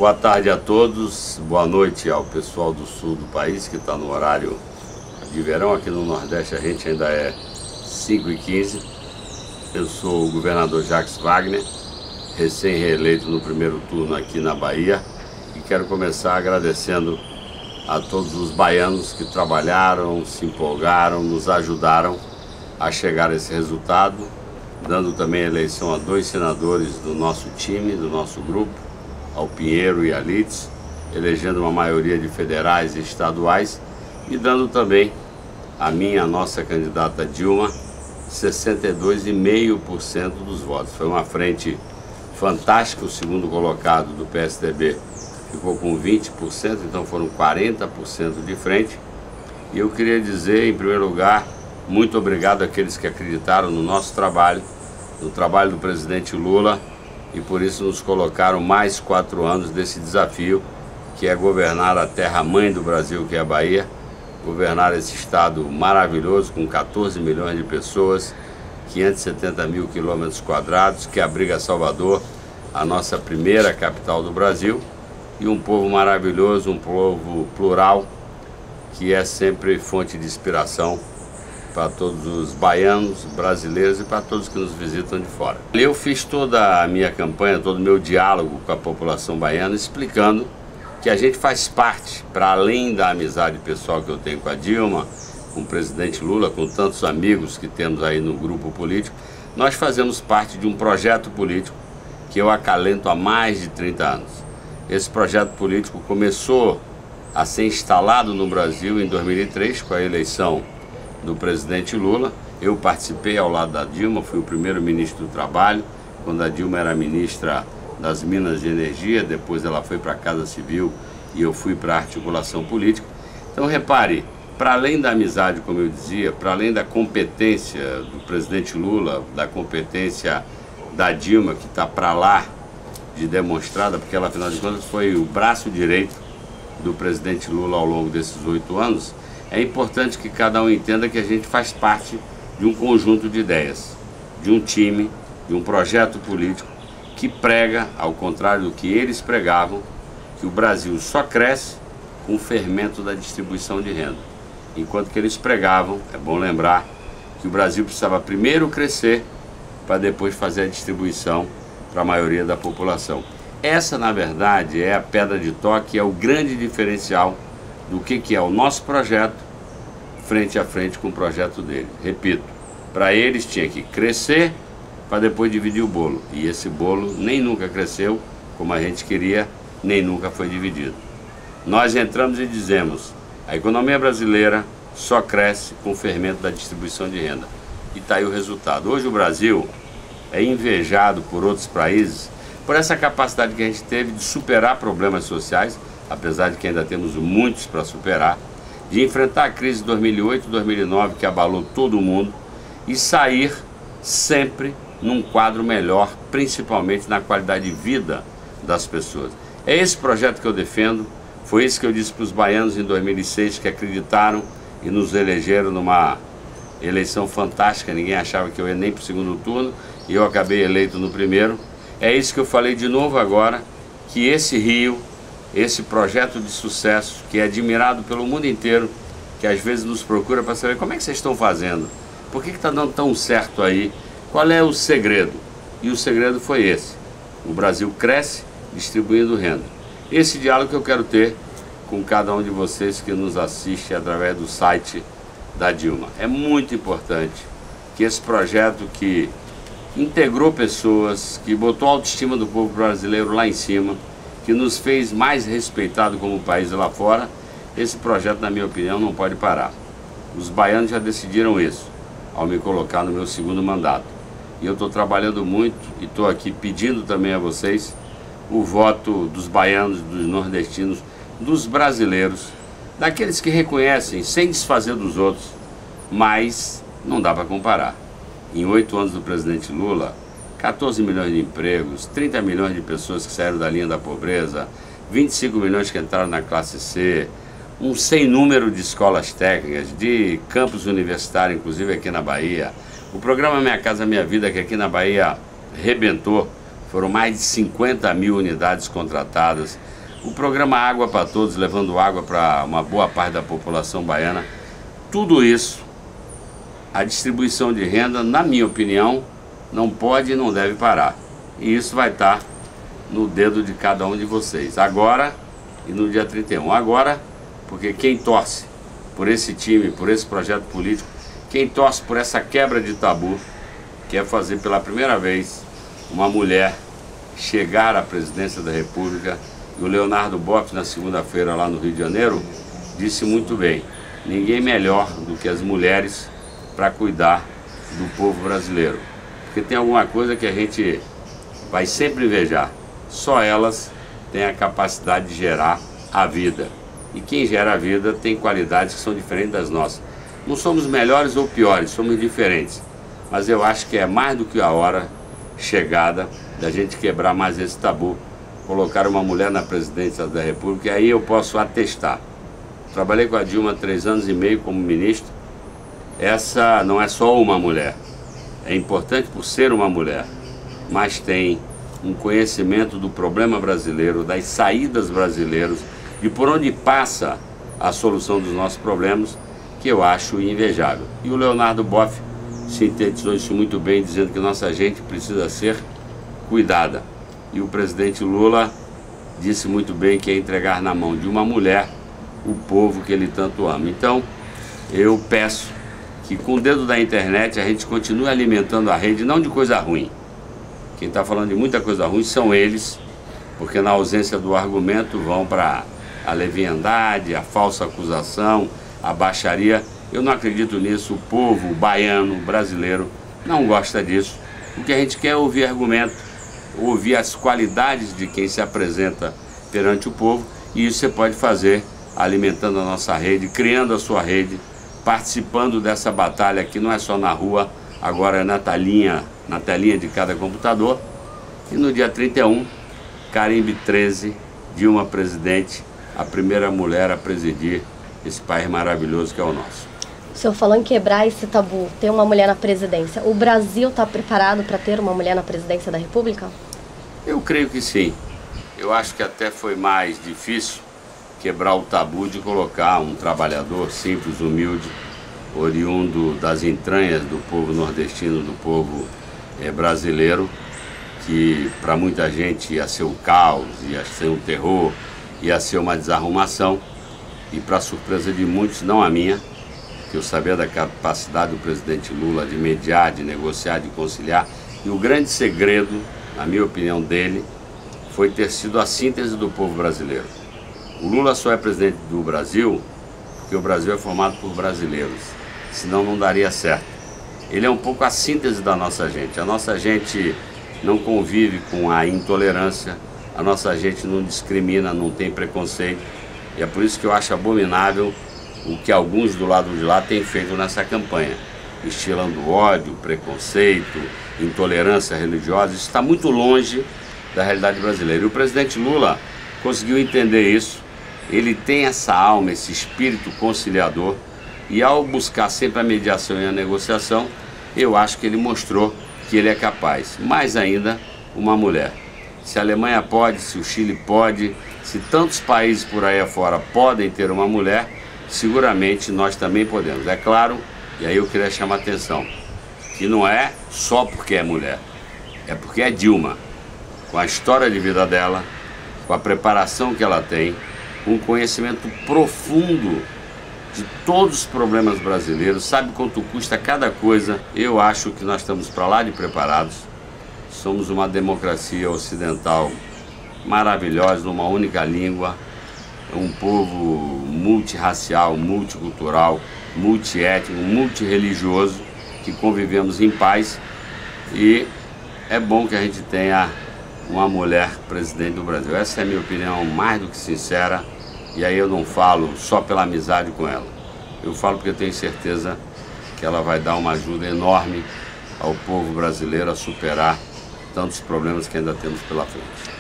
Boa tarde a todos, boa noite ao pessoal do sul do país que está no horário de verão. Aqui no Nordeste a gente ainda é 5h15. Eu sou o governador Jacques Wagner, recém-reeleito no primeiro turno aqui na Bahia, e quero começar agradecendo a todos os baianos que trabalharam, se empolgaram, nos ajudaram a chegar a esse resultado, dando também a eleição a 2 senadores do nosso time, do nosso grupo, ao Pinheiro e a Litz, elegendo uma maioria de federais e estaduais, e dando também a nossa candidata Dilma 62,5% dos votos. Foi uma frente fantástica. O segundo colocado do PSDB ficou com 20%, então foram 40% de frente. E eu queria dizer, em primeiro lugar, muito obrigado àqueles que acreditaram no nosso trabalho, no trabalho do presidente Lula, e por isso nos colocaram mais 4 anos desse desafio, que é governar a terra-mãe do Brasil, que é a Bahia, governar esse estado maravilhoso, com 14 milhões de pessoas, 570 mil quilômetros quadrados, que abriga Salvador, a nossa primeira capital do Brasil, e um povo maravilhoso, um povo plural, que é sempre fonte de inspiração para todos os baianos, brasileiros e para todos que nos visitam de fora. Eu fiz toda a minha campanha, todo o meu diálogo com a população baiana, explicando que a gente faz parte, para além da amizade pessoal que eu tenho com a Dilma, com o presidente Lula, com tantos amigos que temos aí no grupo político, nós fazemos parte de um projeto político que eu acalento há mais de 30 anos. Esse projeto político começou a ser instalado no Brasil em 2003, com a eleição do presidente Lula. Eu participei ao lado da Dilma, fui o primeiro ministro do Trabalho, quando a Dilma era ministra das Minas e Energia, depois ela foi para a Casa Civil e eu fui para a articulação política. Então repare, para além da amizade, como eu dizia, para além da competência do presidente Lula, da competência da Dilma, que está para lá de demonstrada, porque ela, afinal de contas, foi o braço direito do presidente Lula ao longo desses 8 anos, é importante que cada um entenda que a gente faz parte de um conjunto de ideias, de um time, de um projeto político que prega, ao contrário do que eles pregavam, que o Brasil só cresce com o fermento da distribuição de renda. Enquanto que eles pregavam, é bom lembrar, que o Brasil precisava primeiro crescer para depois fazer a distribuição para a maioria da população. Essa, na verdade, é a pedra de toque, é o grande diferencial do que é o nosso projeto frente a frente com o projeto dele. Repito, para eles tinha que crescer para depois dividir o bolo. E esse bolo nem nunca cresceu como a gente queria, nem nunca foi dividido. Nós entramos e dizemos, a economia brasileira só cresce com o fermento da distribuição de renda. E está aí o resultado. Hoje o Brasil é invejado por outros países por essa capacidade que a gente teve de superar problemas sociais, apesar de que ainda temos muitos para superar, de enfrentar a crise de 2008 e 2009 que abalou todo o mundo e sair sempre num quadro melhor, principalmente na qualidade de vida das pessoas. É esse projeto que eu defendo, foi isso que eu disse para os baianos em 2006, que acreditaram e nos elegeram numa eleição fantástica. Ninguém achava que eu ia nem para o segundo turno e eu acabei eleito no primeiro. É isso que eu falei de novo agora, que esse Rio, esse projeto de sucesso, que é admirado pelo mundo inteiro, que às vezes nos procura para saber como é que vocês estão fazendo, por que está dando tão certo aí, qual é o segredo? E o segredo foi esse: o Brasil cresce distribuindo renda. Esse diálogo que eu quero ter com cada um de vocês que nos assiste através do site da Dilma. É muito importante que esse projeto que integrou pessoas, que botou a autoestima do povo brasileiro lá em cima, que nos fez mais respeitado como país lá fora, esse projeto, na minha opinião, não pode parar. Os baianos já decidiram isso, ao me colocar no meu segundo mandato. E eu estou trabalhando muito e estou aqui pedindo também a vocês o voto dos baianos, dos nordestinos, dos brasileiros, daqueles que reconhecem, sem desfazer dos outros, mas não dá para comparar. Em 8 anos do presidente Lula, 14 milhões de empregos, 30 milhões de pessoas que saíram da linha da pobreza, 25 milhões que entraram na classe C, um sem número de escolas técnicas, de campus universitários, inclusive aqui na Bahia. O programa Minha Casa Minha Vida, que aqui na Bahia rebentou, foram mais de 50 mil unidades contratadas. O programa Água para Todos, levando água para uma boa parte da população baiana. Tudo isso, a distribuição de renda, na minha opinião, não pode e não deve parar. E isso vai estar no dedo de cada um de vocês, agora e no dia 31. Agora, porque quem torce por esse time, por esse projeto político, quem torce por essa quebra de tabu, quer fazer pela primeira vez uma mulher chegar à presidência da República. E o Leonardo Boff, na segunda-feira lá no Rio de Janeiro, disse muito bem: ninguém melhor do que as mulheres para cuidar do povo brasileiro. Porque tem alguma coisa que a gente vai sempre invejar. Só elas têm a capacidade de gerar a vida. E quem gera a vida tem qualidades que são diferentes das nossas. Não somos melhores ou piores, somos diferentes. Mas eu acho que é mais do que a hora chegada da gente quebrar mais esse tabu, colocar uma mulher na presidência da República. E aí eu posso atestar. Trabalhei com a Dilma 3 anos e meio como ministro. Essa não é só uma mulher. É importante por ser uma mulher, mas tem um conhecimento do problema brasileiro, das saídas brasileiras, de por onde passa a solução dos nossos problemas, que eu acho invejável. E o Leonardo Boff sintetizou isso muito bem, dizendo que nossa gente precisa ser cuidada. E o presidente Lula disse muito bem que é entregar na mão de uma mulher o povo que ele tanto ama. Então, eu peço que com o dedo da internet a gente continue alimentando a rede, não de coisa ruim. Quem está falando de muita coisa ruim são eles, porque na ausência do argumento vão para a leviandade, a falsa acusação, a baixaria. Eu não acredito nisso. O povo baiano, brasileiro, não gosta disso. O que a gente quer é ouvir argumento, ouvir as qualidades de quem se apresenta perante o povo, e isso você pode fazer alimentando a nossa rede, criando a sua rede, participando dessa batalha que não é só na rua, agora é na telinha de cada computador. E no dia 31, carimbe 13, Dilma presidente, a primeira mulher a presidir esse país maravilhoso que é o nosso. O senhor falou em quebrar esse tabu, ter uma mulher na presidência. O Brasil está preparado para ter uma mulher na presidência da República? Eu creio que sim. Eu acho que até foi mais difícil quebrar o tabu de colocar um trabalhador simples, humilde, oriundo das entranhas do povo nordestino, do povo brasileiro, que para muita gente ia ser um caos, ia ser um terror, ia ser uma desarrumação. E para surpresa de muitos, não a minha, que eu sabia da capacidade do presidente Lula de mediar, de negociar, de conciliar. E o grande segredo, na minha opinião dele, foi ter sido a síntese do povo brasileiro. O Lula só é presidente do Brasil porque o Brasil é formado por brasileiros, senão não daria certo. Ele é um pouco a síntese da nossa gente. A nossa gente não convive com a intolerância, a nossa gente não discrimina, não tem preconceito. E é por isso que eu acho abominável o que alguns do lado de lá têm feito nessa campanha, instilando ódio, preconceito, intolerância religiosa. Isso está muito longe da realidade brasileira. E o presidente Lula conseguiu entender isso. Ele tem essa alma, esse espírito conciliador, e ao buscar sempre a mediação e a negociação, eu acho que ele mostrou que ele é capaz. Mais ainda, uma mulher. Se a Alemanha pode, se o Chile pode, se tantos países por aí afora podem ter uma mulher, seguramente nós também podemos. É claro, e aí eu queria chamar a atenção, que não é só porque é mulher, é porque é Dilma, com a história de vida dela, com a preparação que ela tem, com um conhecimento profundo de todos os problemas brasileiros, sabe quanto custa cada coisa. Eu acho que nós estamos para lá de preparados. Somos uma democracia ocidental maravilhosa, numa única língua, um povo multirracial, multicultural, multiétnico, multirreligioso, que convivemos em paz, e é bom que a gente tenha uma mulher presidente do Brasil. Essa é a minha opinião mais do que sincera, e aí eu não falo só pela amizade com ela. Eu falo porque eu tenho certeza que ela vai dar uma ajuda enorme ao povo brasileiro a superar tantos problemas que ainda temos pela frente.